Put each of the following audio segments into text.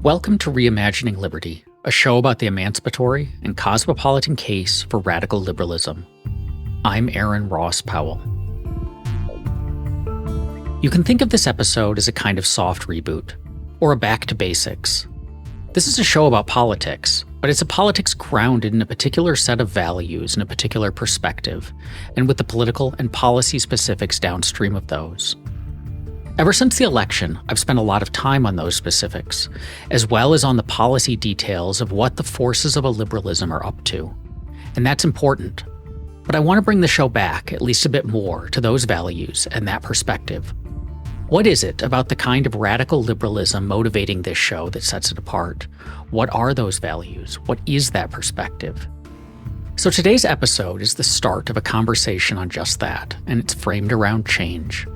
Welcome to ReImagining Liberty, a show about the emancipatory and cosmopolitan case for radical liberalism. I'm Aaron Ross Powell. You can think of this episode as a kind of soft reboot, or a back to basics. This is a show about politics, but it's a politics grounded in a particular set of values and a particular perspective, and with the political and policy specifics downstream of those. Ever since the election, I've spent a lot of time on those specifics, as well as on the policy details of what the forces of a liberalism are up to. And that's important. But I want to bring the show back, at least a bit more, to those values and that perspective. What is it about the kind of radical liberalism motivating this show that sets it apart? What are those values? What is that perspective? So today's episode is the start of a conversation on just that, and it's framed around change.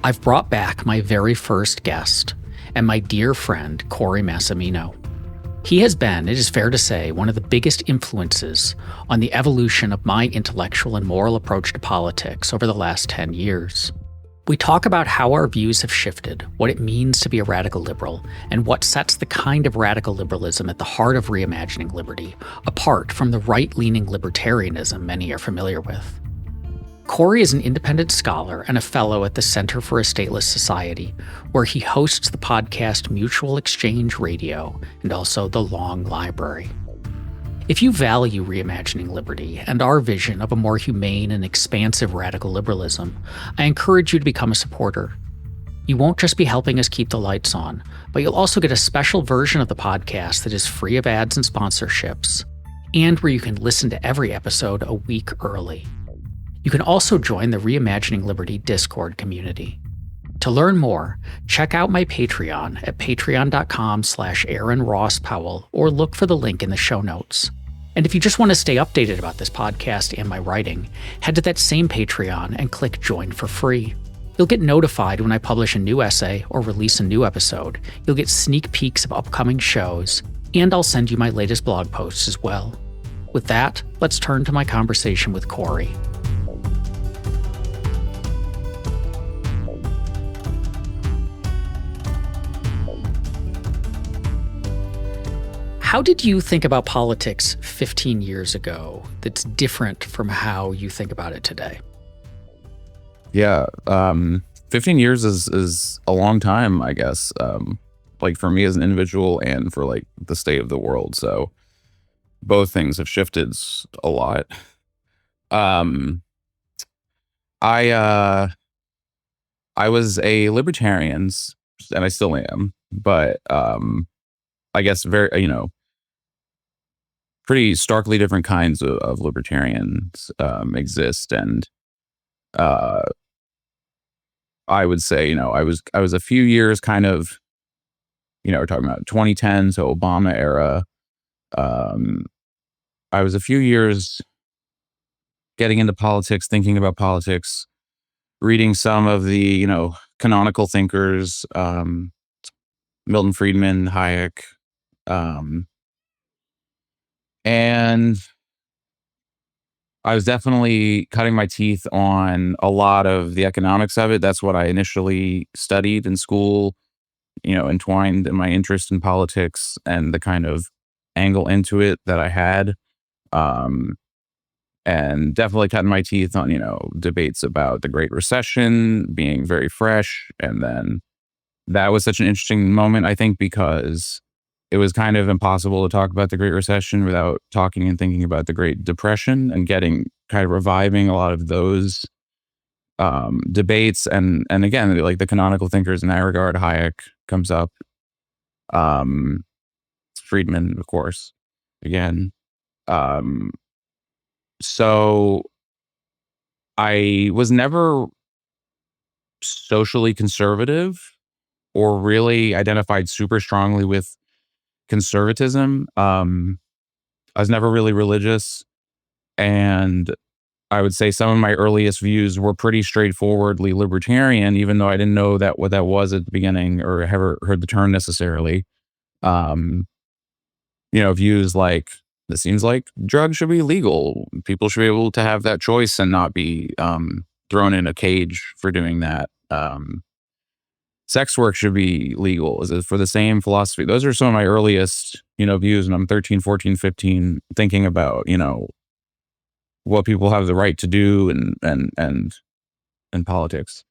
I've brought back my very first guest, and my dear friend, Cory Massimino. He has been, it is fair to say, one of the biggest influences on the evolution of my intellectual and moral approach to politics over the last 10 years. We talk about how our views have shifted, what it means to be a radical liberal, and what sets the kind of radical liberalism at the heart of reimagining liberty, apart from the right-leaning libertarianism many are familiar with. Cory is an independent scholar and a fellow at the Center for a Stateless Society, where he hosts the podcast Mutual Exchange Radio and also The Long Library. If you value reimagining liberty and our vision of a more humane and expansive radical liberalism, I encourage you to become a supporter. You won't just be helping us keep the lights on, but you'll also get a special version of the podcast that is free of ads and sponsorships, and where you can listen to every episode a week early. You can also join the ReImagining Liberty Discord community. To learn more, check out my Patreon at patreon.com/Aaron Ross Powell or look for the link in the show notes. And if you just want to stay updated about this podcast and my writing, head to that same Patreon and click Join for free. You'll get notified when I publish a new essay or release a new episode. You'll get sneak peeks of upcoming shows, and I'll send you my latest blog posts as well. With that, let's turn to my conversation with Cory. How did you think about politics 15 years ago that's different from how you think about it today? Yeah, 15 years is a long time, I guess, like for me as an individual and for like the state of the world. So both things have shifted a lot. I was a libertarian, and I still am, but I guess pretty starkly different kinds of libertarians exist, and I would say, I was a few years kind of, we're talking about 2010, so Obama era. I was a few years getting into politics, thinking about politics, reading some of the, canonical thinkers, Milton Friedman, Hayek, and I was definitely cutting my teeth on a lot of the economics of it. That's what I initially studied in school, entwined in my interest in politics and the kind of angle into it that I had. And definitely cutting my teeth on, debates about the Great Recession being very fresh. And then that was such an interesting moment, I think, because it was kind of impossible to talk about the Great Recession without talking and thinking about the Great Depression and reviving a lot of those debates. And again, like the canonical thinkers in that regard, Hayek comes up, Friedman, of course, again. So I was never socially conservative or really identified super strongly with conservatism. I was never really religious, and I would say some of my earliest views were pretty straightforwardly libertarian, even though I didn't know what that was at the beginning or ever heard the term necessarily. Views like, it seems like drugs should be legal. People should be able to have that choice and not be thrown in a cage for doing that. sex work should be legal, is it for the same philosophy? Those are some of my earliest, views when I'm 13, 14, 15, thinking about, what people have the right to do and politics.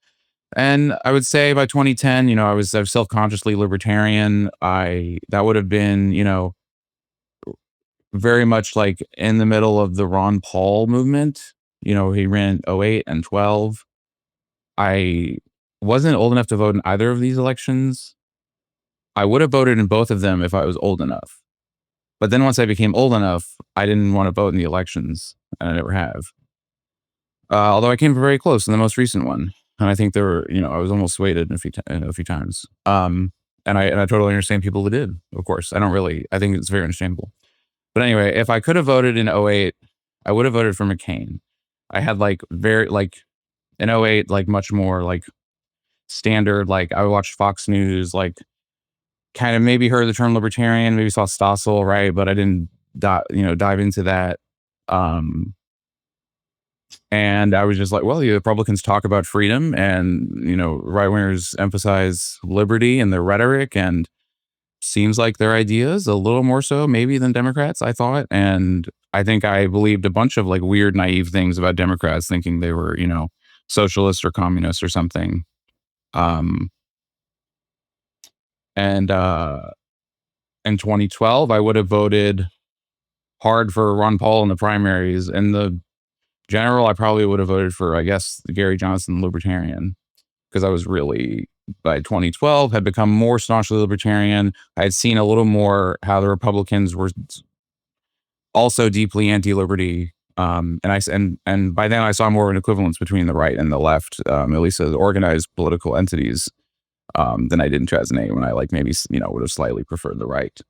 And I would say by 2010, I was self-consciously libertarian. That would have been, very much like in the middle of the Ron Paul movement. He ran 08 and 12. I wasn't old enough to vote in either of these elections. I would have voted in both of them if I was old enough. But then once I became old enough, I didn't want to vote in the elections, and I never have. Although I came very close in the most recent one, and I think there were, I was almost swayed a few times. And I totally understand people who did. Of course, I think it's very understandable. But anyway, if I could have voted in 08, I would have voted for McCain. I had in 08, much more standard, I watched Fox News, kind of maybe heard the term libertarian, maybe saw Stossel, right? But I didn't dive into that. And I was just like, well, the Republicans talk about freedom, and, right wingers emphasize liberty in their rhetoric, and seems like their ideas a little more so maybe than Democrats, I thought. And I think I believed a bunch of weird, naive things about Democrats, thinking they were, socialists or communists or something. And in 2012, I would have voted hard for Ron Paul in the primaries. In the general, I probably would have voted for, I guess, Gary Johnson, Libertarian, because I was really, by 2012, had become more staunchly libertarian. I had seen a little more how the Republicans were also deeply anti-liberty. And by then I saw more of an equivalence between the right and the left, at least as organized political entities, than I did in 2008, when I maybe, would have slightly preferred the right.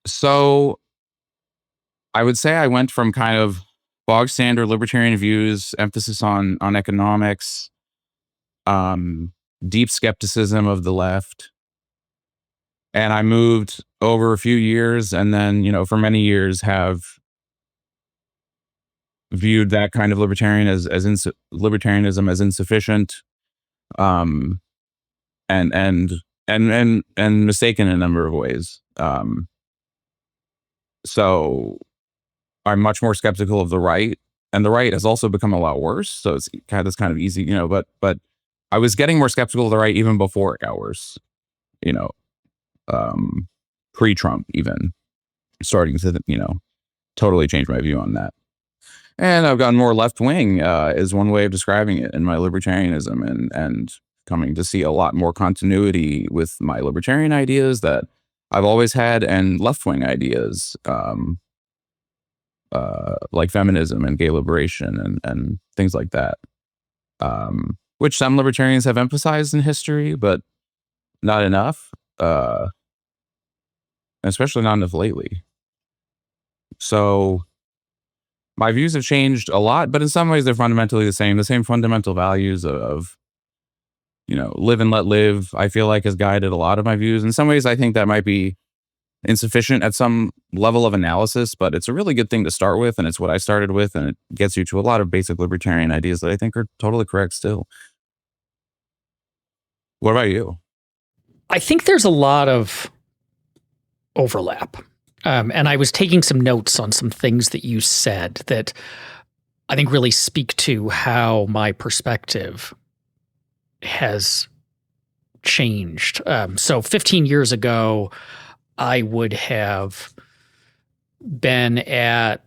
So I would say I went from kind of bog standard libertarian views, emphasis on economics, deep skepticism of the left. And I moved over a few years, and then, for many years have viewed that kind of libertarianism as insufficient, um, and mistaken in a number of ways. So I'm much more skeptical of the right, and the right has also become a lot worse. So it's kind of easy, but I was getting more skeptical of the right even before it got worse, pre-Trump, even starting to, totally change my view on that. And I've gotten more left wing, is one way of describing it, in my libertarianism, and coming to see a lot more continuity with my libertarian ideas that I've always had, and left wing ideas, like feminism and gay liberation and things like that, which some libertarians have emphasized in history, but not enough, especially not enough lately. So my views have changed a lot, but in some ways they're fundamentally the same fundamental values of live and let live, I feel like, has guided a lot of my views. In some ways, I think that might be insufficient at some level of analysis, but it's a really good thing to start with, and it's what I started with, and it gets you to a lot of basic libertarian ideas that I think are totally correct still. What about you? I think there's a lot of overlap. And I was taking some notes on some things that you said that I think really speak to how my perspective has changed. So 15 years ago, I would have been at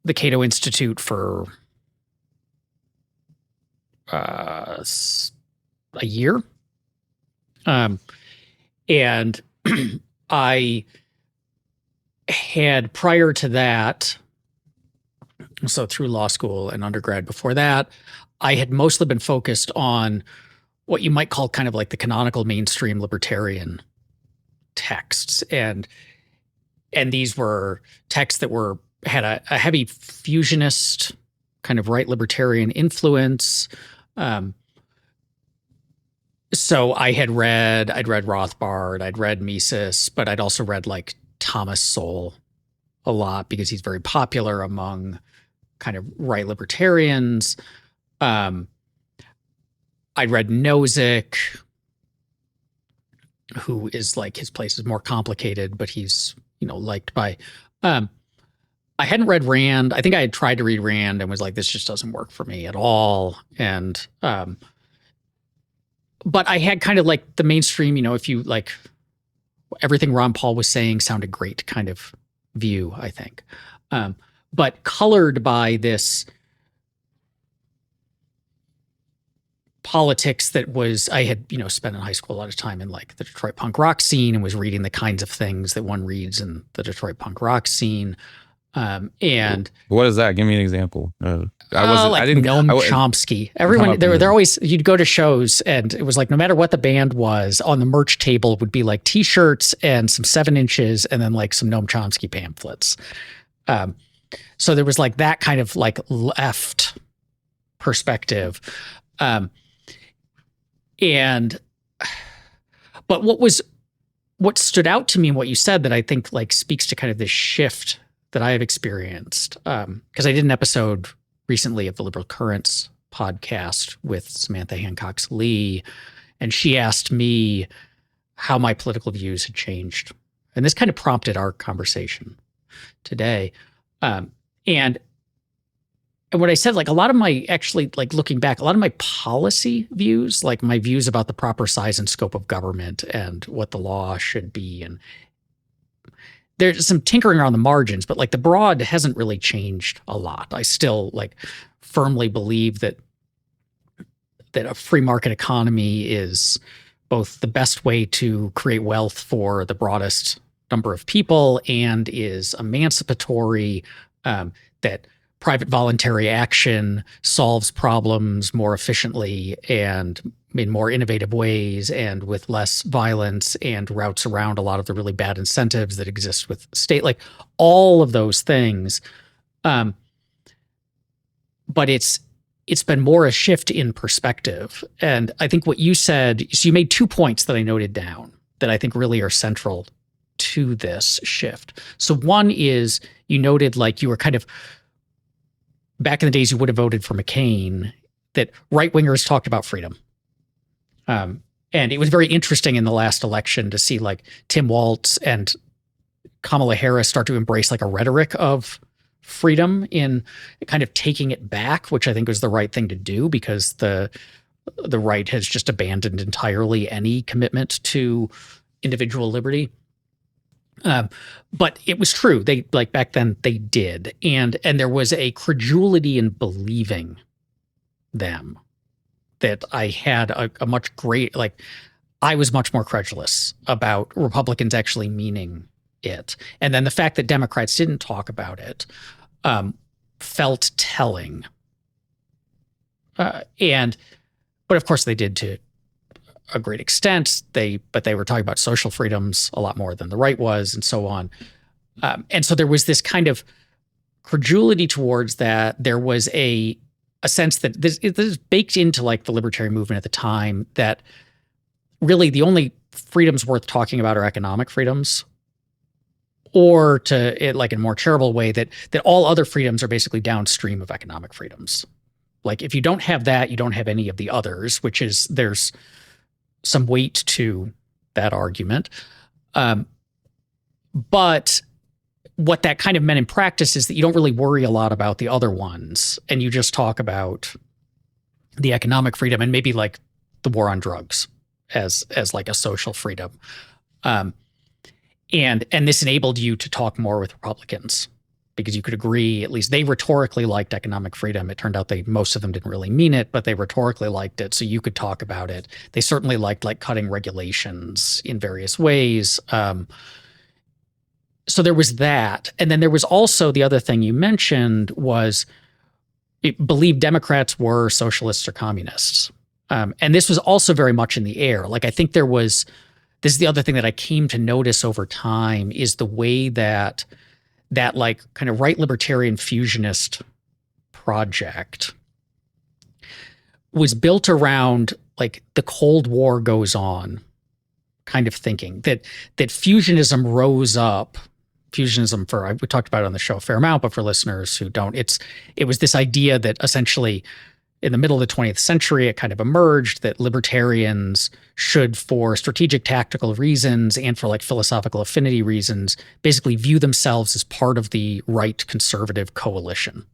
the Cato Institute for a year. And I had, prior to that, so through law school and undergrad before that, I had mostly been focused on what you might call kind of like the canonical mainstream libertarian texts. And these were texts that had a heavy fusionist kind of right libertarian influence. So I'd read Rothbard, I'd read Mises, but I'd also read Thomas Sowell a lot because he's very popular among kind of right libertarians. I read Nozick, who is like, his place is more complicated, but he's, liked by, I hadn't read Rand. I think I had tried to read Rand and was like, this just doesn't work for me at all. And, but I had kind of like the mainstream, if you like everything Ron Paul was saying sounded great kind of view, I think. But colored by this politics that was, I had, spent in high school a lot of time in like the Detroit punk rock scene and was reading the kinds of things that one reads in the Detroit punk rock scene. And what is that? Give me an example. Noam Chomsky. Everyone, they're always, you'd go to shows and it was like, no matter what the band was, on the merch table would be like t-shirts and some 7 inches and then like some Noam Chomsky pamphlets. So there was like that kind of like left perspective. But what stood out to me in what you said that I think like speaks to kind of this shift that I have experienced, because I did an episode recently of the Liberal Currents podcast with Samantha Hancox Lee, and she asked me how my political views had changed. And this kind of prompted our conversation today. And what I said, like a lot of my, actually, like looking back, a lot of my policy views, like my views about the proper size and scope of government and what the law should be, and there's some tinkering around the margins, but like the broad hasn't really changed a lot. I still like firmly believe that a free market economy is both the best way to create wealth for the broadest number of people and is emancipatory, that private voluntary action solves problems more efficiently and in more innovative ways and with less violence and routes around a lot of the really bad incentives that exist with state, like all of those things. But it's been more a shift in perspective. And I think what you said, so you made 2 points that I noted down that I think really are central to this shift. So one is you noted like you were kind of, back in the days you would have voted for McCain, that right-wingers talked about freedom. And it was very interesting in the last election to see like Tim Walz and Kamala Harris start to embrace like a rhetoric of freedom in kind of taking it back, which I think was the right thing to do because the right has just abandoned entirely any commitment to individual liberty. But it was true. They like back then they did. And there was a credulity in believing them that I had a much great, like I was much more credulous about Republicans actually meaning it. And then the fact that Democrats didn't talk about it felt telling. But of course they did to a great extent. But they were talking about social freedoms a lot more than the right was and so on. And so there was this kind of credulity towards that. There was a sense that this is baked into like the libertarian movement at the time that really the only freedoms worth talking about are economic freedoms, or to it like in a more charitable way that all other freedoms are basically downstream of economic freedoms. Like if you don't have that, you don't have any of the others, which is there's some weight to that argument. But what that kind of meant in practice is that you don't really worry a lot about the other ones and you just talk about the economic freedom and maybe like the war on drugs as like a social freedom. And this enabled you to talk more with Republicans because you could agree, at least they rhetorically liked economic freedom. It turned out most of them didn't really mean it, but they rhetorically liked it. So you could talk about it. They certainly liked like cutting regulations in various ways. So there was that. And then there was also the other thing you mentioned was it believed Democrats were socialists or communists. And this was also very much in the air. Like I think this is the other thing that I came to notice over time is the way that like kind of right libertarian fusionist project was built around like the Cold War goes on kind of thinking that fusionism rose up. Fusionism we talked about it on the show a fair amount, but for listeners who don't, it was this idea that essentially in the middle of the 20th century, it kind of emerged that libertarians should, for strategic tactical reasons and for like philosophical affinity reasons, basically view themselves as part of the right conservative coalition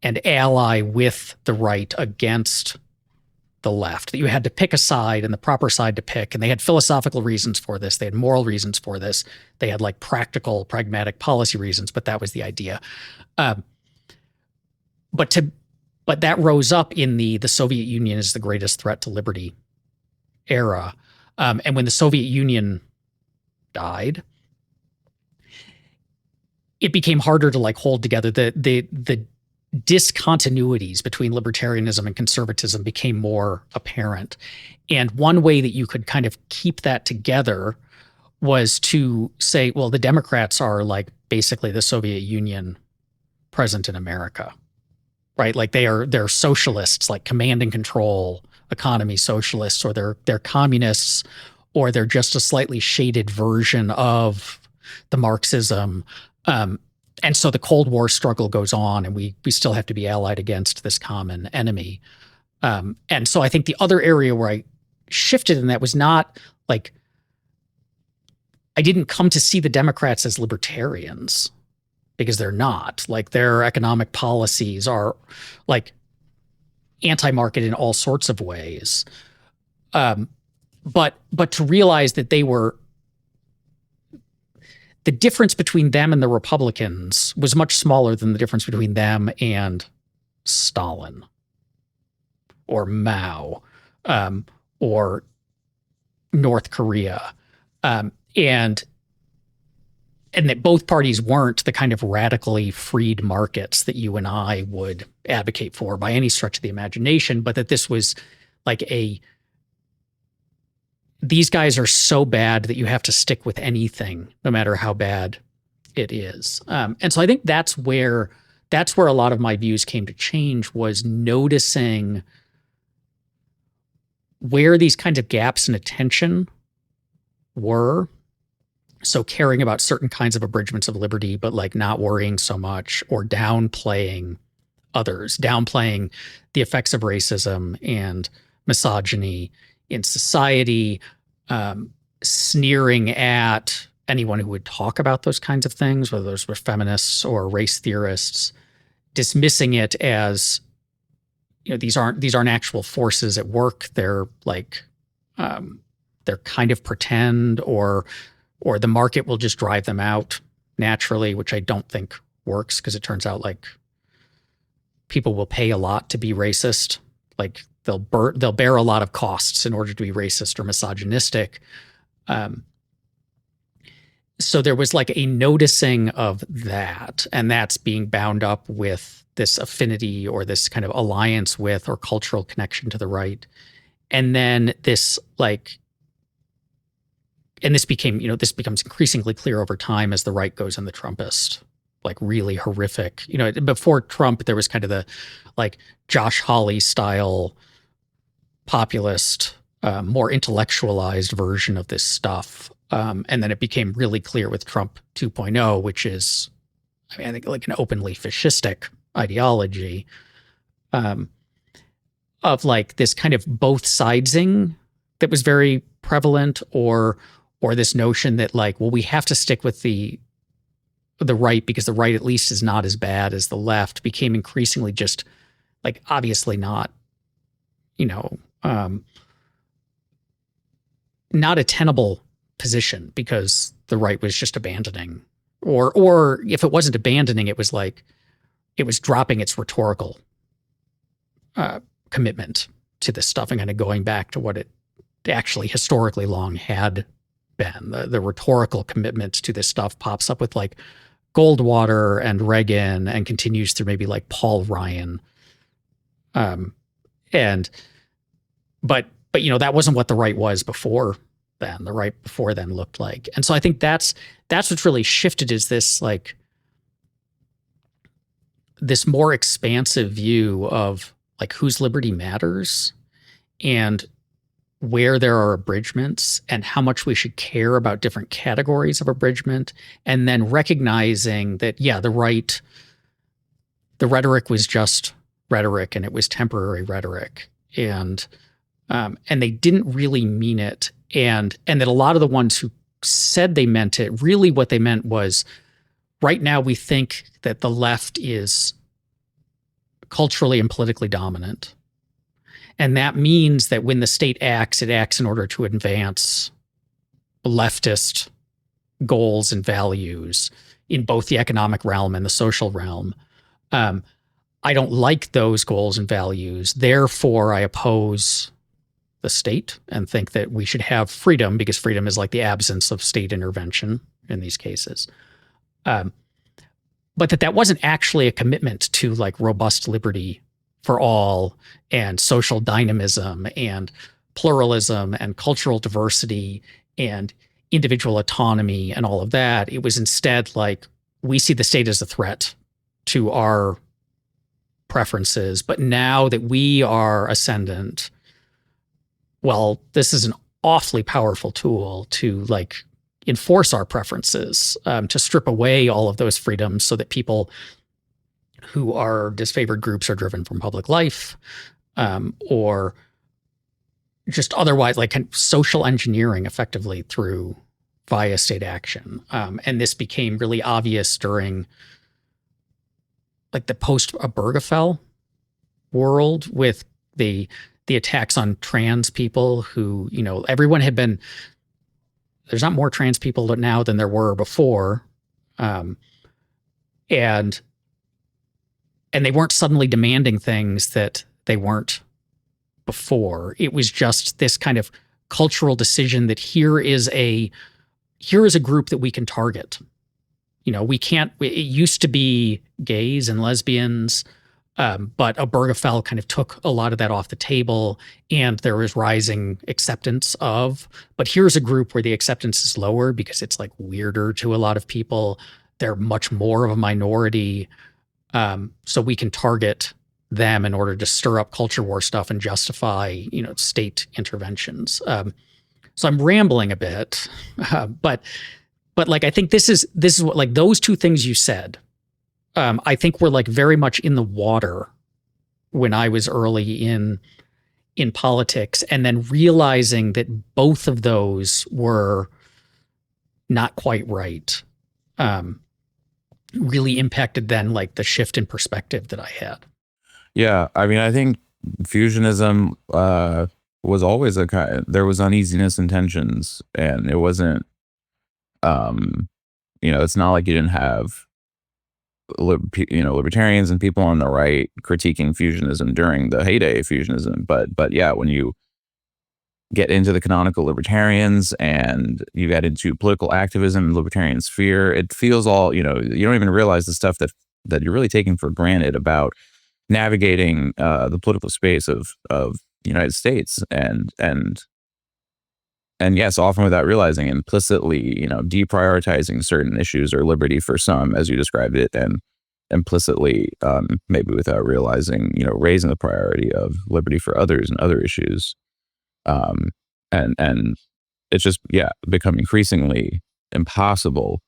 and ally with the right against the left, that you had to pick a side and the proper side to pick. And they had philosophical reasons for this. They had moral reasons for this. They had like practical, pragmatic policy reasons, but that was the idea. But that rose up in the Soviet Union is the greatest threat to liberty era. And when the Soviet Union died, it became harder to like hold together. The discontinuities between libertarianism and conservatism became more apparent. And one way that you could kind of keep that together was to say, well, the Democrats are like basically the Soviet Union present in America, right? Like they're socialists, like command and control economy socialists, or they're communists, or they're just a slightly shaded version of the Marxism. And so the Cold War struggle goes on, and we still have to be allied against this common enemy. And so I think the other area where I shifted in that was not like, I didn't come to see the Democrats as libertarians, because they're not. Like their economic policies are like anti-market in all sorts of ways. But to realize that they were, the difference between them and the Republicans was much smaller than the difference between them and Stalin or Mao or North Korea. And that both parties weren't the kind of radically freed markets that you and I would advocate for by any stretch of the imagination, but that this was like these guys are so bad that you have to stick with anything, no matter how bad it is. And so I think that's where a lot of my views came to change, was noticing where these kinds of gaps in attention were. So caring about certain kinds of abridgments of liberty, but like not worrying so much, or downplaying others, downplaying the effects of racism and misogyny in society, sneering at anyone who would talk about those kinds of things, whether those were feminists or race theorists, dismissing it as, these aren't actual forces at work. They're like, they're kind of pretend, or the market will just drive them out naturally, which I don't think works, because it turns out like people will pay a lot to be racist. Like they'll bear a lot of costs in order to be racist or misogynistic. So there was like a noticing of that, and that's being bound up with this affinity or this kind of alliance with or cultural connection to the right. And then this like, and this became, this becomes increasingly clear over time as the right goes in the Trumpist, like really horrific. Before Trump, there was kind of the like Josh Hawley style populist, more intellectualized version of this stuff. And then it became really clear with Trump 2.0, which is, I think like an openly fascistic ideology, of like this kind of both sidesing that was very prevalent, or this notion that like, well, we have to stick with the right because the right at least is not as bad as the left, became increasingly just like obviously not, not a tenable position, because the right was just abandoning, or if it wasn't abandoning, it was like it was dropping its rhetorical commitment to this stuff and kind of going back to what it actually historically long had been. The rhetorical commitment to this stuff pops up with like Goldwater and Reagan, and continues through maybe like Paul Ryan. But that wasn't what the right was before then. The right before then looked like. And so I think that's what's really shifted, is this like this more expansive view of like whose liberty matters, and where there are abridgments, and how much we should care about different categories of abridgment. And then recognizing that, the rhetoric was just rhetoric, and it was temporary rhetoric, and they didn't really mean it, and that a lot of the ones who said they meant it, really what they meant was, right now we think that the left is culturally and politically dominant. And that means that when the state acts, it acts in order to advance leftist goals and values in both the economic realm and the social realm. I don't like those goals and values. Therefore, I oppose the state and think that we should have freedom, because freedom is like the absence of state intervention in these cases. But that wasn't actually a commitment to like robust liberty for all and social dynamism and pluralism and cultural diversity and individual autonomy and all of that. It was instead like, we see the state as a threat to our preferences, but now that we are ascendant, well, this is an awfully powerful tool to like enforce our preferences, to strip away all of those freedoms so that people who are disfavored groups are driven from public life, or just otherwise like social engineering effectively via state action. And this became really obvious during like the post-Obergefell world with the attacks on trans people who, everyone had been, there's not more trans people now than there were before. And they weren't suddenly demanding things that they weren't before. It was just this kind of cultural decision that here is a group that we can target. It used to be gays and lesbians, but Obergefell kind of took a lot of that off the table, and there was rising acceptance of, but here's a group where the acceptance is lower because it's like weirder to a lot of people. They're much more of a minority. So we can target them in order to stir up culture war stuff and justify, state interventions. So I'm rambling a bit, but like, I think this is what, like, those two things you said, I think were like very much in the water when I was early in politics, and then realizing that both of those were not quite right, really impacted then like the shift in perspective that I had. Yeah, I mean, I think fusionism was always there was uneasiness and tensions, and it wasn't, it's not like you didn't have, libertarians and people on the right critiquing fusionism during the heyday of fusionism. But yeah, when you get into the canonical libertarians and you get into political activism and libertarian sphere, it feels all, you don't even realize the stuff that you're really taking for granted about navigating the political space of the United States, and yes, often without realizing, implicitly, deprioritizing certain issues or liberty for some, as you described it, and implicitly, maybe without realizing, raising the priority of liberty for others and other issues. And it's just, become increasingly impossible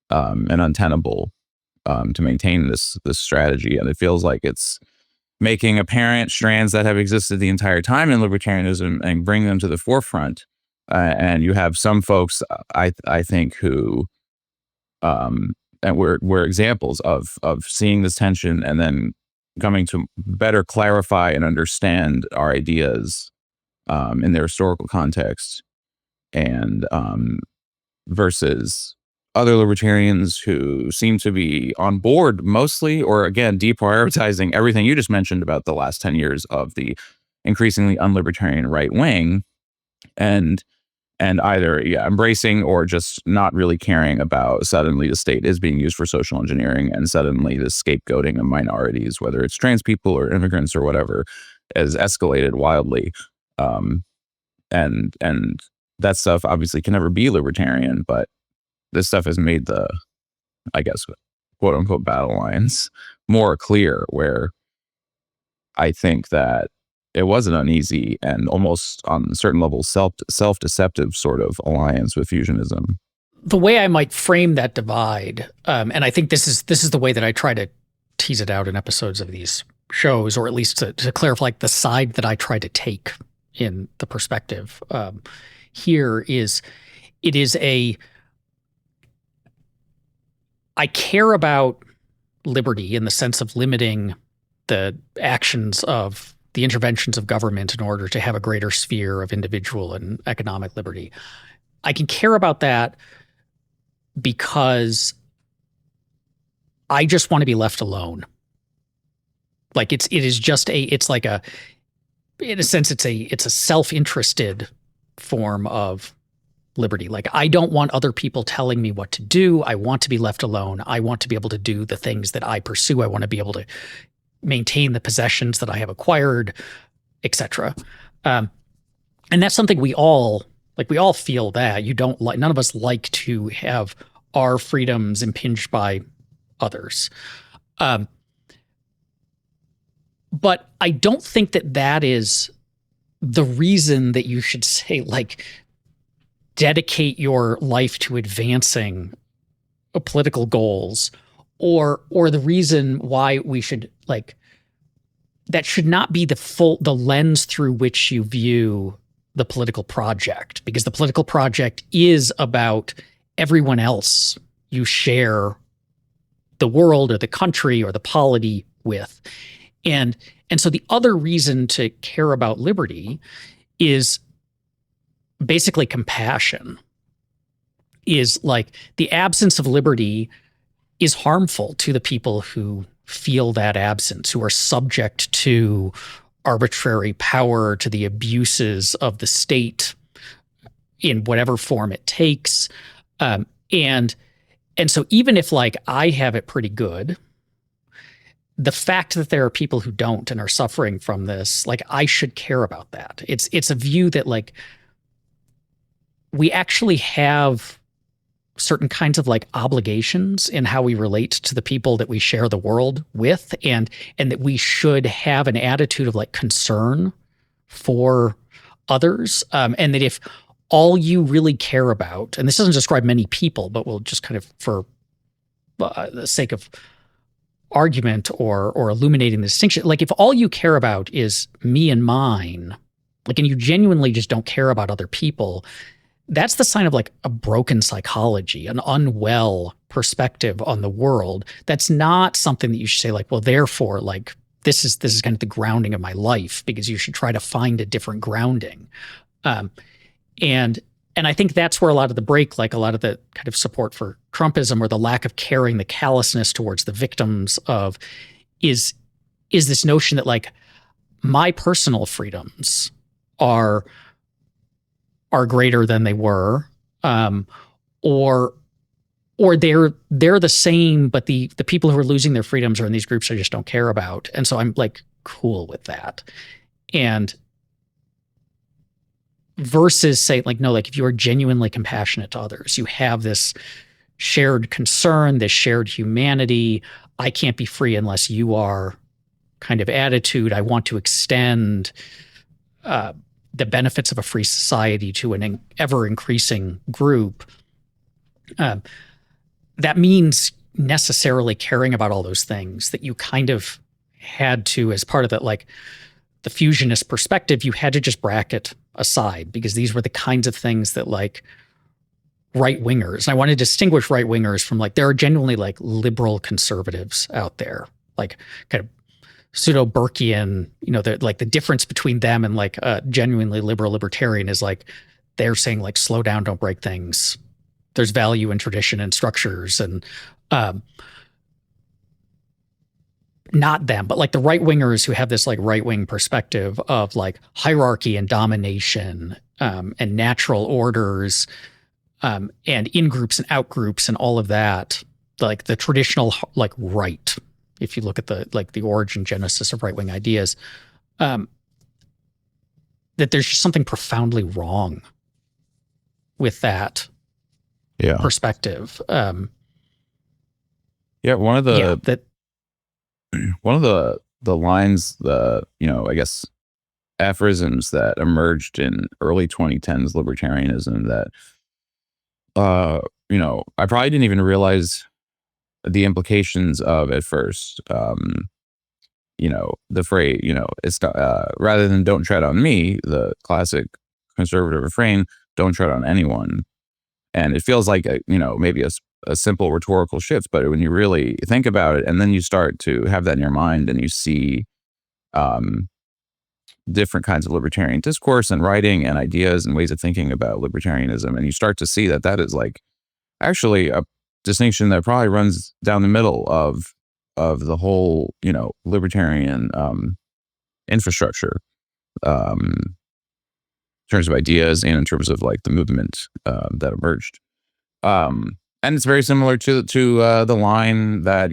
and untenable to maintain this strategy. And it feels like it's making apparent strands that have existed the entire time in libertarianism and bring them to the forefront. And you have some folks, I think, who and we're examples of seeing this tension and then coming to better clarify and understand our ideas in their historical context, and versus other libertarians who seem to be on board mostly, or again, deprioritizing everything you just mentioned about the last 10 years of the increasingly unlibertarian right wing, and either embracing or just not really caring about suddenly the state is being used for social engineering, and suddenly the scapegoating of minorities, whether it's trans people or immigrants or whatever, has escalated wildly. And that stuff obviously can never be libertarian, but this stuff has made the, I guess, quote unquote battle lines more clear, where I think that it was an uneasy and almost on certain levels self-deceptive sort of alliance with fusionism. The way I might frame that divide, and I think this is the way that I try to tease it out in episodes of these shows, or at least to clarify like the side that I try to take in the perspective here is, it is I care about liberty in the sense of limiting the actions of the interventions of government in order to have a greater sphere of individual and economic liberty. I can care about that because I just want to be left alone. Like it is just it's like in a sense, it's a self-interested form of liberty. Like, I don't want other people telling me what to do. I want to be left alone. I want to be able to do the things that I pursue. I want to be able to maintain the possessions that I have acquired, etc. And that's something we all feel that. None of us like to have our freedoms impinged by others. But I don't think that is the reason that you should say, like, dedicate your life to advancing political goals, or the reason why we should, like, that should not be the lens through which you view the political project, because the political project is about everyone else you share the world or the country or the polity with. And so the other reason to care about liberty is basically compassion. Is like, the absence of liberty is harmful to the people who feel that absence, who are subject to arbitrary power, to the abuses of the state in whatever form it takes. And so even if, like, I have it pretty good, the fact that there are people who don't and are suffering from this, like, I should care about that. It's a view that, like, we actually have certain kinds of, like, obligations in how we relate to the people that we share the world with, and that we should have an attitude of, like, concern for others. And that if all you really care about, and this doesn't describe many people, but we'll just kind of, for the sake of argument or illuminating the distinction, like, if all you care about is me and mine, like, and you genuinely just don't care about other people, that's the sign of, like, a broken psychology, an unwell perspective on the world. That's not something that you should say, like, well, therefore, like, this is kind of the grounding of my life, because you should try to find a different grounding. And I think that's where a lot of the break, like a lot of the kind of support for Trumpism, or the lack of caring, the callousness towards the victims of, is this notion that, like, my personal freedoms are greater than they were, or they're the same, but the people who are losing their freedoms are in these groups I just don't care about, and so I'm, like, cool with that. And versus say, like, no, like, if you are genuinely compassionate to others, you have this shared concern, this shared humanity. I can't be free unless you are kind of attitude. I want to extend the benefits of a free society to an ever increasing group. That means necessarily caring about all those things that you kind of had to, as part of that, like, the fusionist perspective, you had to just bracket aside, because these were the kinds of things that, like, right-wingers, and I want to distinguish right-wingers from, like, there are genuinely, like, liberal conservatives out there, like, kind of pseudo-Burkean, like, the difference between them and, like, a genuinely liberal libertarian is, like, they're saying, like, slow down, don't break things. There's value in tradition and structures, and not them, but, like, the right-wingers who have this, like, right-wing perspective of, like, hierarchy and domination, and natural orders, and in-groups and out-groups and all of that, like, the traditional, like, right, if you look at the origin genesis of right-wing ideas, that there's just something profoundly wrong with that perspective. One of the lines, I guess, aphorisms that emerged in early 2010s libertarianism that, I probably didn't even realize the implications of at first. the phrase, it's rather than "don't tread on me," the classic conservative refrain, "don't tread on anyone." And it feels like maybe a simple rhetorical shift, but when you really think about it, and then you start to have that in your mind, and you see different kinds of libertarian discourse and writing and ideas and ways of thinking about libertarianism, and you start to see that that is like actually a distinction that probably runs down the middle of the whole libertarian infrastructure, in terms of ideas and in terms of like the movement that emerged. And it's very similar to the line that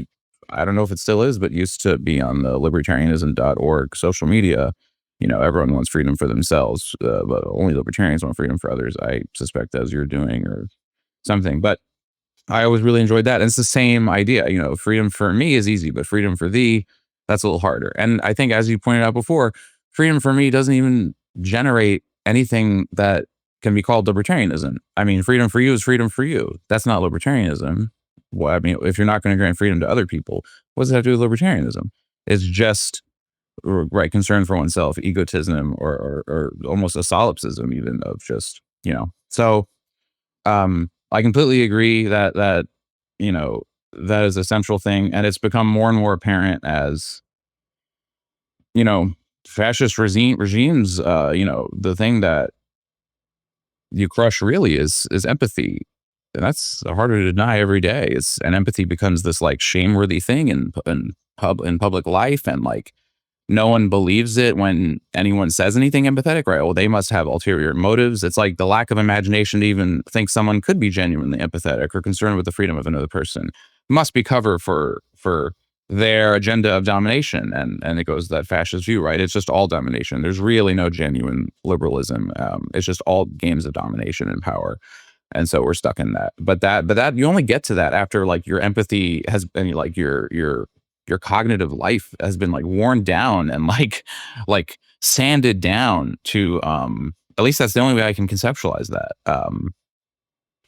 I don't know if it still is, but used to be on the libertarianism.org social media. Everyone wants freedom for themselves, but only libertarians want freedom for others. I suspect, as you're doing or something. But I always really enjoyed that. And it's the same idea. Freedom for me is easy, but freedom for thee, that's a little harder. And I think, as you pointed out before, freedom for me doesn't even generate anything that can be called libertarianism. I mean, freedom for you is freedom for you. That's not libertarianism. Well, I mean, if you're not going to grant freedom to other people, what does it have to do with libertarianism? It's just concern for oneself, egotism, or almost a solipsism, even, of just So, I completely agree that that is a central thing, and it's become more and more apparent as fascist regimes. The thing that you crush really is empathy, and that's harder to deny every day. And empathy becomes this like shameworthy thing in public life, and like no one believes it when anyone says anything empathetic, right? Well, they must have ulterior motives. It's like the lack of imagination to even think someone could be genuinely empathetic or concerned with the freedom of another person must be cover for their agenda of domination. And it goes to that fascist view, right? It's just all domination. There's really no genuine liberalism. It's just all games of domination and power. And so we're stuck in that. But that you only get to that after like your empathy has been like your cognitive life has been like worn down and like sanded down to at least that's the only way I can conceptualize that,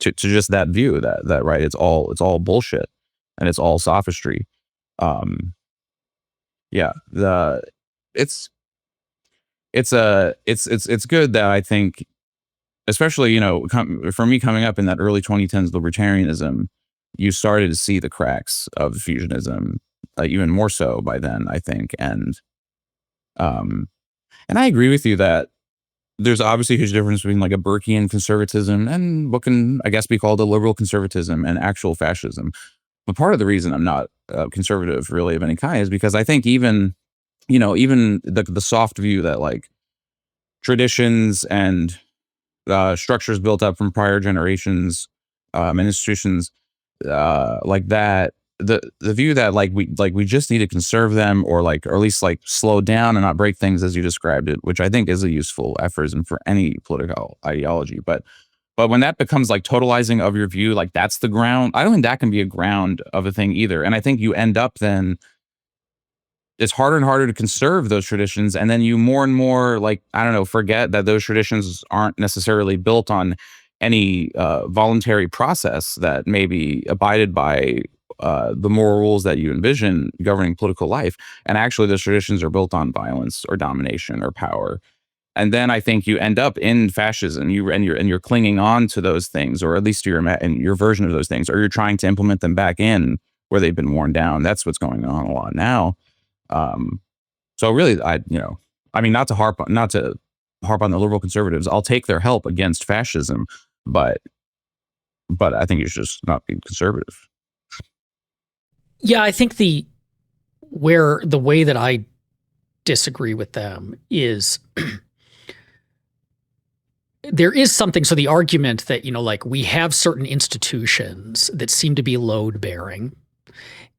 to just that view that right, it's all bullshit and it's all sophistry. Yeah, it's good that I think, especially for me coming up in that early 2010s libertarianism, you started to see the cracks of fusionism, even more so by then, I think. And I agree with you that there's obviously a huge difference between like a Burkean conservatism and what can, I guess, be called a liberal conservatism and actual fascism. But part of the reason I'm not conservative really of any kind is because I think even the soft view that like traditions and structures built up from prior generations and institutions like that, the view that we just need to conserve them or at least like slow down and not break things as you described it, which I think is a useful aphorism for any political ideology. But when that becomes like totalizing of your view, like that's the ground, I don't think that can be a ground of a thing either. And I think you end up then, it's harder and harder to conserve those traditions. And then you more and more forget that those traditions aren't necessarily built on any voluntary process that may be abided by the moral rules that you envision governing political life. And actually those traditions are built on violence or domination or power. And then I think you end up in fascism. You're clinging on to those things, or at least your version of those things, or you're trying to implement them back in where they've been worn down. That's what's going on a lot now. So really, not to harp on the liberal conservatives. I'll take their help against fascism, but I think you should just not be conservative. Yeah, I think the way that I disagree with them is there is something. So the argument that, we have certain institutions that seem to be load bearing,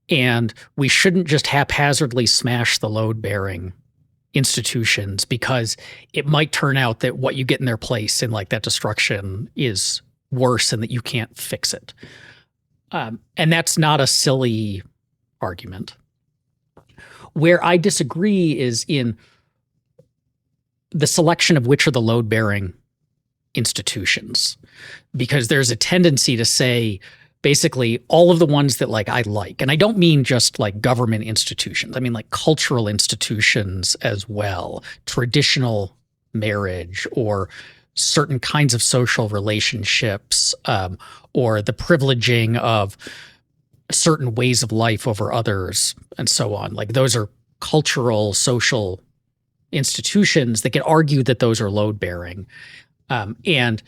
and we shouldn't just haphazardly smash the load bearing institutions because it might turn out that what you get in their place in like that destruction is worse and that you can't fix it. And that's not a silly argument. Where I disagree is in the selection of which are the load-bearing institutions, because there's a tendency to say basically all of the ones that like I like. And I don't mean just like government institutions. I mean like cultural institutions as well, traditional marriage or certain kinds of social relationships, or the privileging of certain ways of life over others and so on. Like those are cultural, social institutions that get argued that those are load bearing. And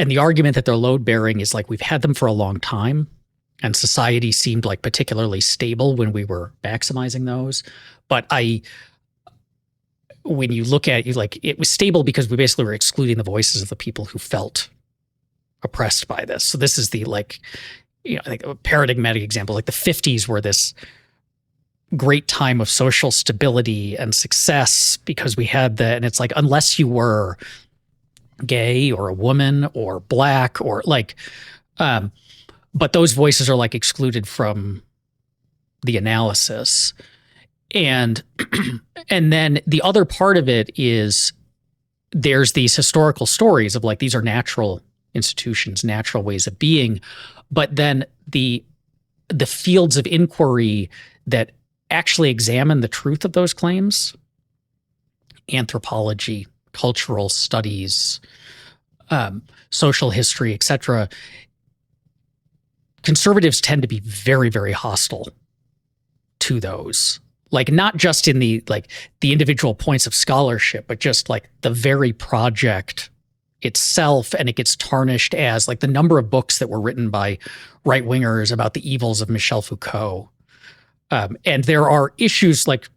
the argument that they're load bearing is like we've had them for a long time and society seemed like particularly stable when we were maximizing those. But when you look at it, like it was stable because we basically were excluding the voices of the people who felt oppressed by this. So this is the like, I think a paradigmatic example, like the 50s were this great time of social stability and success because we had that. And it's like, unless you were gay or a woman or black or like, but those voices are like excluded from the analysis. And then the other part of it is there's these historical stories of like these are natural institutions, natural ways of being, but then the fields of inquiry that actually examine the truth of those claims, anthropology, cultural studies, social history, etc., conservatives tend to be very, very hostile to those. Like not just in the individual points of scholarship, but just like the very project itself. And it gets tarnished as like the number of books that were written by right wingers about the evils of Michel Foucault. And there are issues like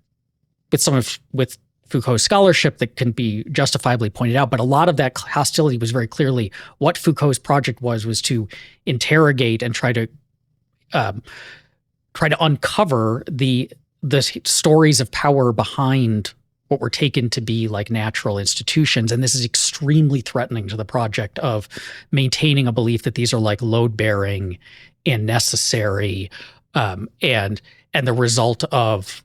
with Foucault's scholarship that can be justifiably pointed out, but a lot of that hostility was very clearly what Foucault's project was to interrogate and try to uncover the stories of power behind what were taken to be like natural institutions. And this is extremely threatening to the project of maintaining a belief that these are like load bearing and necessary, and the result of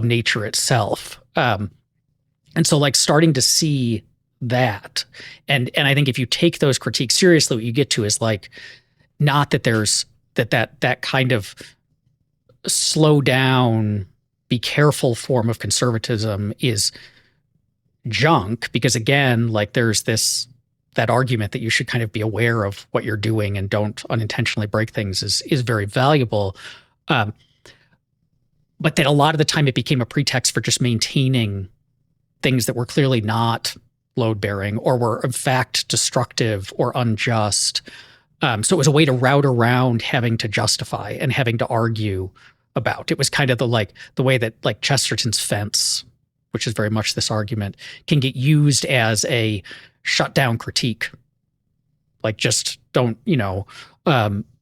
nature itself. And so like starting to see that, and I think if you take those critiques seriously, what you get to is like, not that there's that kind of slow down, be careful form of conservatism is junk, because again, like there's that argument that you should kind of be aware of what you're doing and don't unintentionally break things is very valuable. But that a lot of the time it became a pretext for just maintaining things that were clearly not load bearing or were in fact destructive or unjust. So it was a way to route around having to justify and having to argue about. It was kind of the way that like Chesterton's fence, which is very much this argument, can get used as a shutdown critique. Like just don't,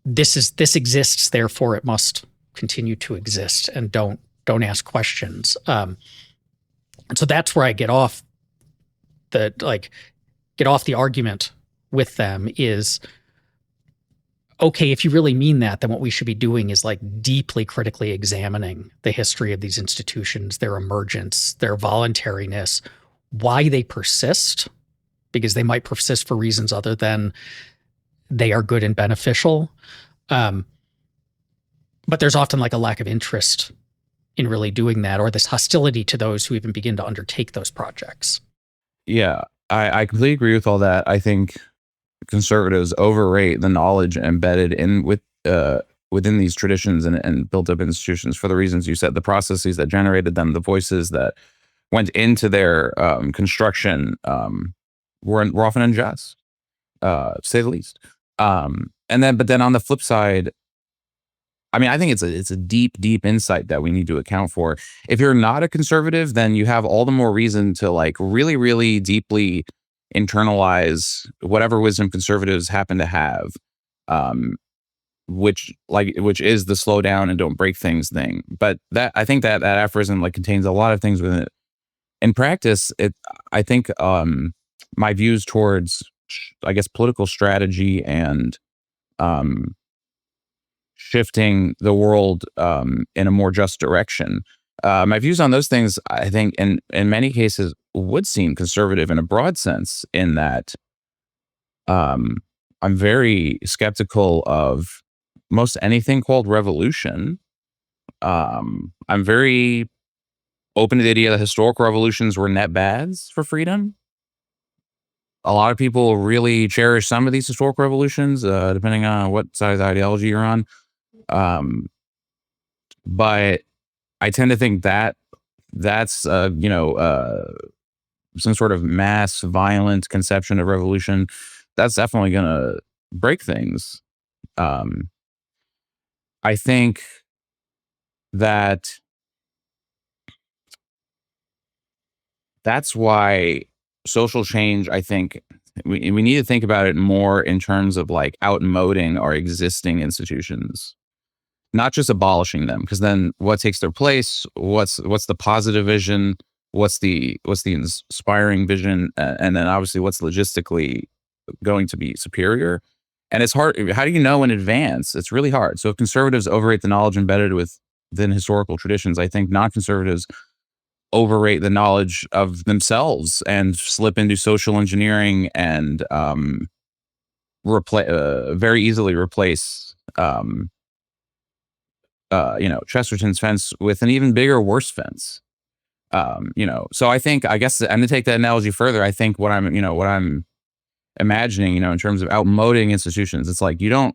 this exists, therefore it must continue to exist, and don't ask questions. And so that's where I get off the argument with them is, okay, if you really mean that, then what we should be doing is like deeply critically examining the history of these institutions, their emergence, their voluntariness, why they persist, because they might persist for reasons other than they are good and beneficial. But there's often like a lack of interest in really doing that, or this hostility to those who even begin to undertake those projects. Yeah, I completely agree with all that. I think conservatives overrate the knowledge embedded within these traditions and built up institutions for the reasons you said, the processes that generated them, the voices that went into their construction were often unjust, to say the least. But then on the flip side, I mean, I think it's a deep insight that we need to account for. If you're not a conservative, then you have all the more reason to like really, really deeply internalize whatever wisdom conservatives happen to have, which is the slow down and don't break things thing. But that, I think that aphorism like contains a lot of things within it. In practice, I think my views towards, I guess, political strategy and shifting the world in a more just direction. My views on those things, I think, in many cases, would seem conservative in a broad sense, in that I'm very skeptical of most anything called revolution. I'm very open to the idea that historical revolutions were net bads for freedom. A lot of people really cherish some of these historical revolutions, depending on what side of the ideology you're on. Um, but I tend to think that that's some sort of mass violent conception of revolution. That's definitely going to break things. Um, I think that that's why social change, I think we need to think about it more in terms of like outmoding our existing institutions, not just abolishing them, because then what takes their place? What's the positive vision? What's the inspiring vision? And then obviously what's logistically going to be superior? And it's hard. How do you know in advance? It's really hard. So if conservatives overrate the knowledge embedded within historical traditions, I think non-conservatives overrate the knowledge of themselves and slip into social engineering and very easily replace Chesterton's fence with an even bigger, worse fence. So I guess I'm gonna take that analogy further. I think what I'm imagining, in terms of outmoding institutions, it's like all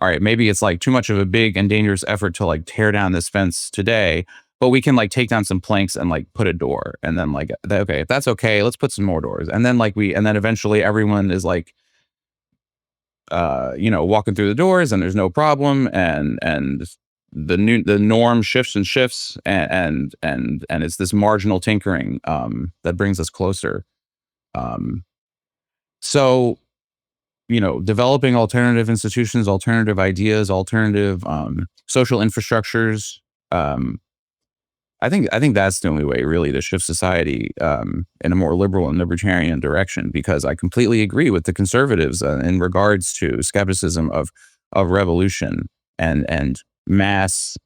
right, maybe it's like too much of a big and dangerous effort to like tear down this fence today, but we can like take down some planks and like put a door, and then like, okay, if that's okay, let's put some more doors, and then eventually everyone is like, walking through the doors, and there's no problem, and the norm shifts and shifts, and it's this marginal tinkering that brings us closer. So developing alternative institutions, alternative ideas, alternative social infrastructures. I think that's the only way really to shift society in a more liberal and libertarian direction, because I completely agree with the conservatives in regards to skepticism of revolution and mass,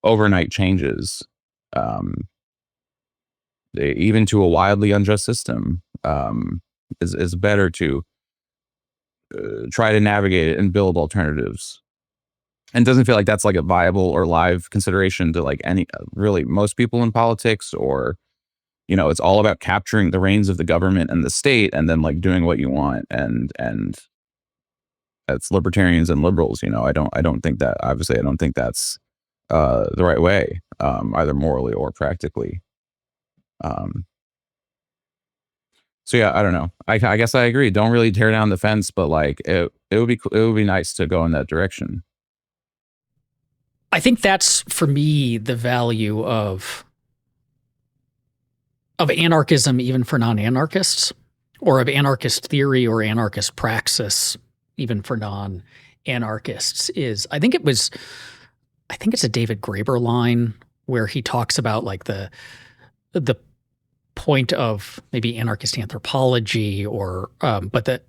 overnight changes, even to a wildly unjust system, is better to try to navigate it and build alternatives. And it doesn't feel like that's like a viable or live consideration to like really most people in politics, or it's all about capturing the reins of the government and the state and then like doing what you want, and that's libertarians and liberals. I don't think that, obviously I don't think that's the right way, either morally or practically. So yeah, I don't know. I guess I agree. Don't really tear down the fence, but like it would be nice to go in that direction. I think that's, for me, the value of anarchism, even for non-anarchists, or of anarchist theory or anarchist praxis, even for non-anarchists, is I think it's a David Graeber line where he talks about like the point of maybe anarchist anthropology, or but that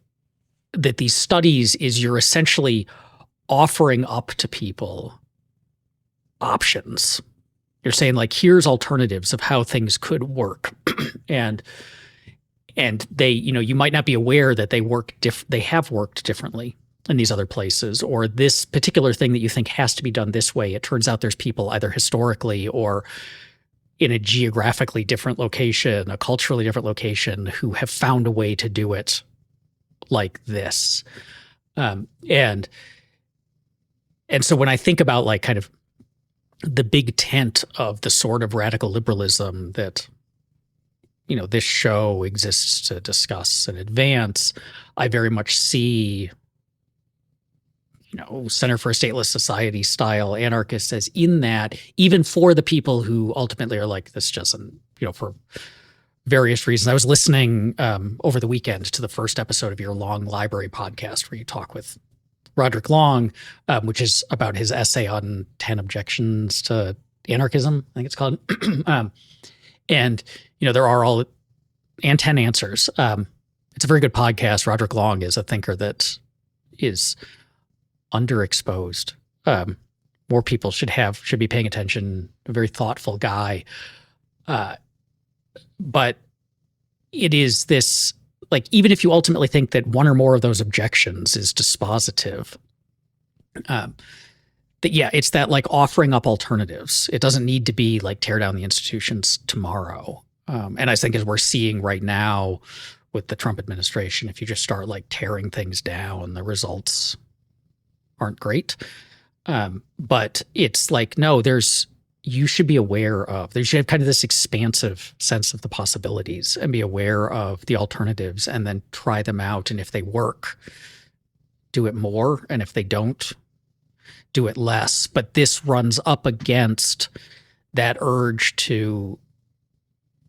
these studies is you're essentially offering up to people options. You're saying like, here's alternatives of how things could work, and they, you might not be aware that they have worked differently in these other places, or this particular thing that you think has to be done this way, it turns out there's people either historically or in a geographically different location, a culturally different location, who have found a way to do it like this. And so when I think about like kind of the big tent of the sort of radical liberalism that, this show exists to discuss and advance, I very much see, Center for a Stateless Society style anarchists as in that, even for the people who ultimately are like, this doesn't, for various reasons. I was listening over the weekend to the first episode of your Long Library podcast, where you talk with Roderick Long, which is about his essay on 10 objections to anarchism, I think it's called. And, there are 10 answers. It's a very good podcast. Roderick Long is a thinker that is underexposed. More people should be paying attention. A very thoughtful guy. But it is this, like, even if you ultimately think that one or more of those objections is dispositive, Um, yeah, it's that like offering up alternatives. It doesn't need to be like tear down the institutions tomorrow. And I think as we're seeing right now with the Trump administration, if you just start like tearing things down, the results aren't great. But it's like, no, you should be aware of, there should have kind of this expansive sense of the possibilities and be aware of the alternatives and then try them out. And if they work, do it more. And if they don't, do it less. But this runs up against that urge to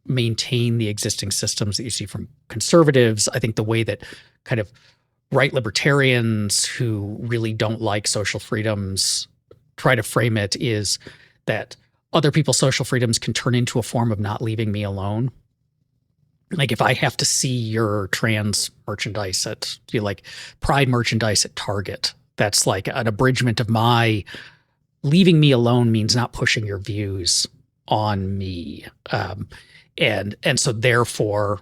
maintain the existing systems that you see from conservatives. I think the way that kind of right libertarians who really don't like social freedoms try to frame it is that other people's social freedoms can turn into a form of not leaving me alone. Like if I have to see your trans merchandise at like pride merchandise at Target, that's like an abridgment of my leaving me alone means not pushing your views on me. And so therefore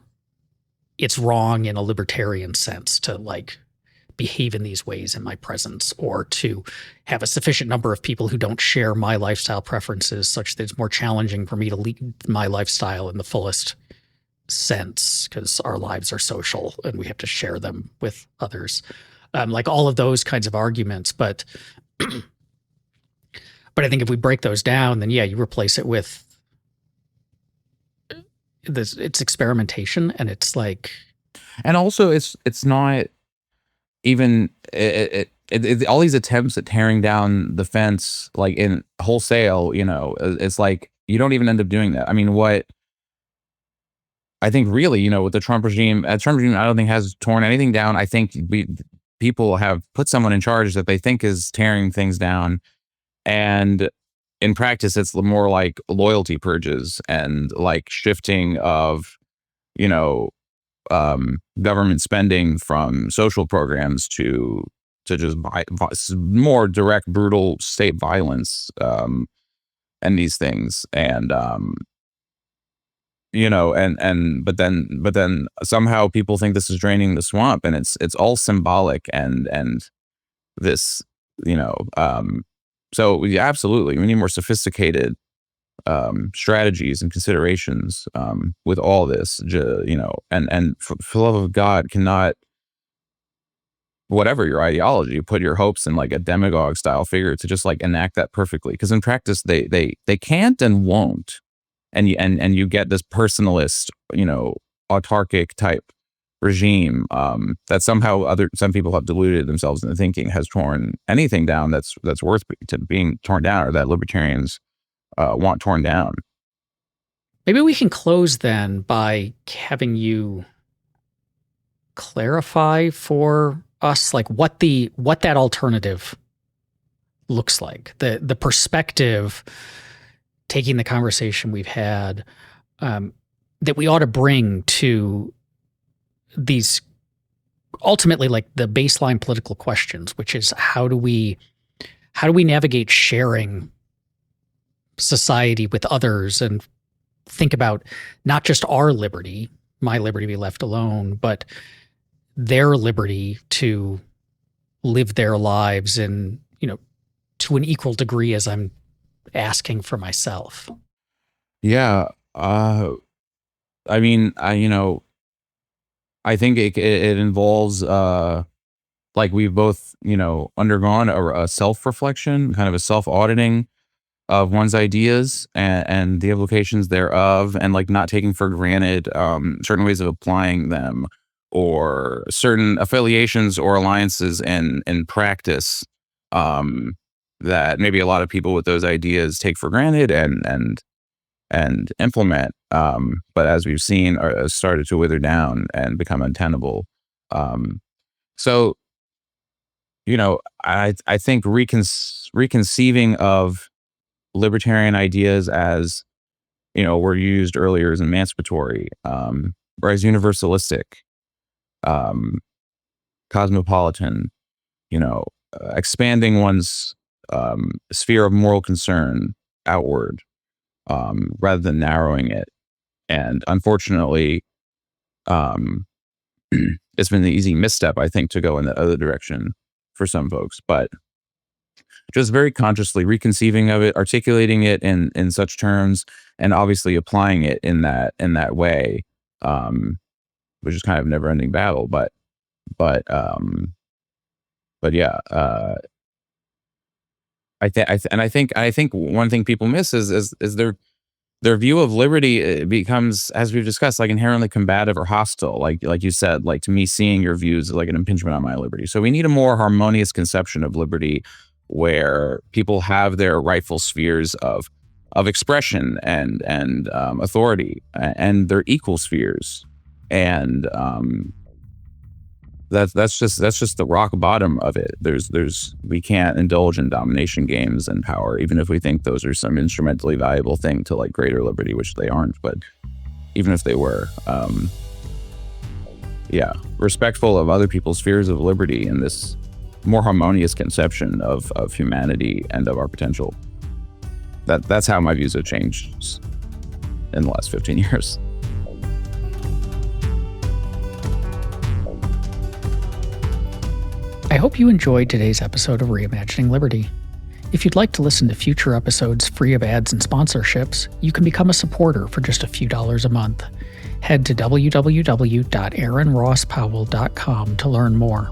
it's wrong in a libertarian sense to like behave in these ways in my presence, or to have a sufficient number of people who don't share my lifestyle preferences such that it's more challenging for me to lead my lifestyle in the fullest sense because our lives are social and we have to share them with others. Like all of those kinds of arguments. But I think if we break those down, then yeah, you replace it with this, it's experimentation, and it's like, and also it's not even all these attempts at tearing down the fence, like in wholesale, it's like you don't even end up doing that. I mean, what I think really, with the Trump regime, I don't think has torn anything down. I think people have put someone in charge that they think is tearing things down, and in practice, it's more like loyalty purges and like shifting of, government spending from social programs to just more direct, brutal state violence, and these things. And, but then somehow people think this is draining the swamp, and it's all symbolic and this, so yeah, absolutely. We need more sophisticated strategies and considerations with all this, and for the love of God, cannot, whatever your ideology, put your hopes in like a demagogue style figure to just like enact that perfectly, because in practice they can't and won't, and you get this personalist, autarkic type regime that somehow some people have deluded themselves into thinking has torn anything down that's worth being torn down, or that libertarians want torn down. Maybe we can close then by having you clarify for us like what that alternative looks like, the perspective, taking the conversation we've had, that we ought to bring to these ultimately like the baseline political questions, which is how do we navigate sharing society with others and think about not just our liberty, my liberty to be left alone, but their liberty to live their lives in, to an equal degree as I'm asking for myself. Yeah. I mean, I think it involves, like we've both, undergone a self-reflection, kind of a self-auditing of one's ideas and the implications thereof, and like not taking for granted certain ways of applying them, or certain affiliations or alliances in practice that maybe a lot of people with those ideas take for granted and implement, but as we've seen, are started to wither down and become untenable. So, I think reconceiving of libertarian ideas as, were used earlier as emancipatory, or as universalistic, cosmopolitan, expanding one's sphere of moral concern outward, rather than narrowing it. And unfortunately, it's been the easy misstep, I think, to go in the other direction for some folks. But just very consciously reconceiving of it, articulating it in such terms, and obviously applying it in that way, which is kind of never ending battle. But yeah, I think one thing people miss is their view of liberty becomes, as we've discussed, like inherently combative or hostile. Like you said, like to me, seeing your views is like an impingement on my liberty. So we need a more harmonious conception of liberty, where people have their rightful spheres of expression and authority, and their equal spheres, and that's just the rock bottom of it. We can't indulge in domination games and power, even if we think those are some instrumentally valuable thing to like greater liberty, which they aren't. But even if they were, respectful of other people's spheres of liberty in this more harmonious conception of humanity and of our potential. That's how my views have changed in the last 15 years. I hope you enjoyed today's episode of Reimagining Liberty. If you'd like to listen to future episodes free of ads and sponsorships, you can become a supporter for just a few dollars a month. Head to www.aaronrosspowell.com to learn more.